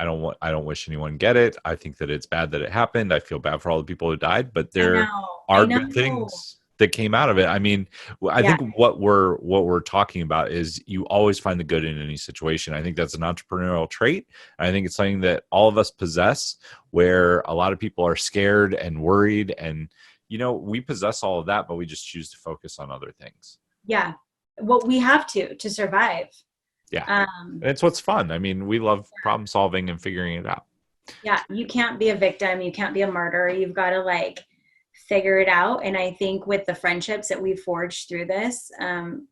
don't wish anyone get it. I think that it's bad that it happened. I feel bad for all the people who died, but I there know. I are good know. things that came out of it. I mean, I Yeah. think what we're talking about is you always find the good in any situation. I think that's an entrepreneurial trait. And I think it's something that all of us possess where a lot of people are scared and worried and we possess all of that, but we just choose to focus on other things. Yeah. Well, we have to survive. Yeah. Um, And it's what's fun. I mean, we love problem solving and figuring it out. yeah. You can't be a victim. You can't be a martyr. You've got to like figure it out. And I think with the friendships that we've forged through this,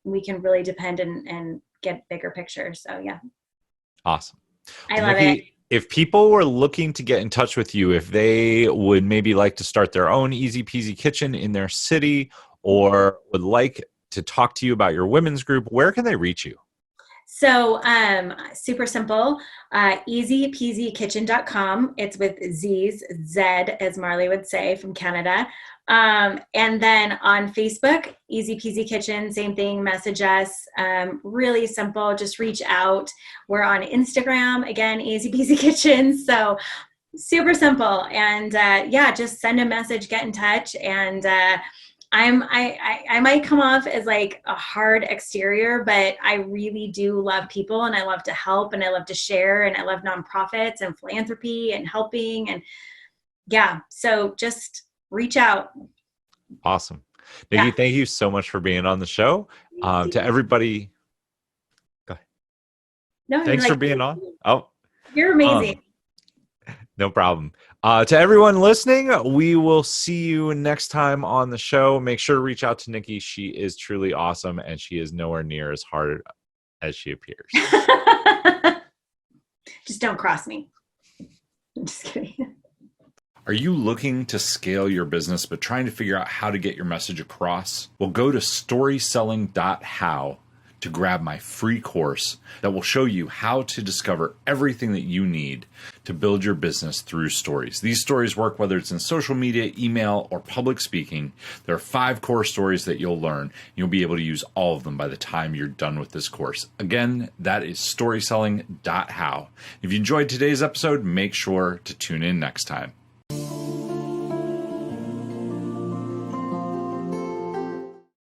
we can really depend and get bigger pictures. So yeah, Awesome. I Well, love it. Nikki, if people were looking to get in touch with you, if they would maybe like to start their own Easy Peasy Kitchen in their city or would like to talk to you about your women's group, where can they reach you? So super simple, easypeasykitchen.com. It's with Z's, Z as Marley would say from Canada. And then on Facebook, Easy Peasy Kitchen, same thing, message us. Really simple, just reach out. We're on Instagram, again, Easy Peasy Kitchen. So super simple. And yeah, just send a message, get in touch. And I might come off as like a hard exterior, but I really do love people and I love to help and I love to share and I love nonprofits and philanthropy and helping. And yeah, so just reach out. Awesome. Nikki, Yeah. thank you so much for being on the show. To everybody, go ahead. No, you're Thanks for like, being on. Oh, you're amazing. um, no problem. To everyone listening, we will see you next time on the show. Make sure to reach out to Nikki. She is truly awesome, and she is nowhere near as hard as she appears. Just don't cross me. I'm just kidding. Are you looking to scale your business but trying to figure out how to get your message across? Well, go to storyselling.how to grab my free course that will show you how to discover everything that you need to build your business through stories. These stories work whether it's in social media, email, or public speaking. There are 5 core stories that you'll learn. You'll be able to use all of them by the time you're done with this course. Again, that is storyselling.how. If you enjoyed today's episode, make sure to tune in next time.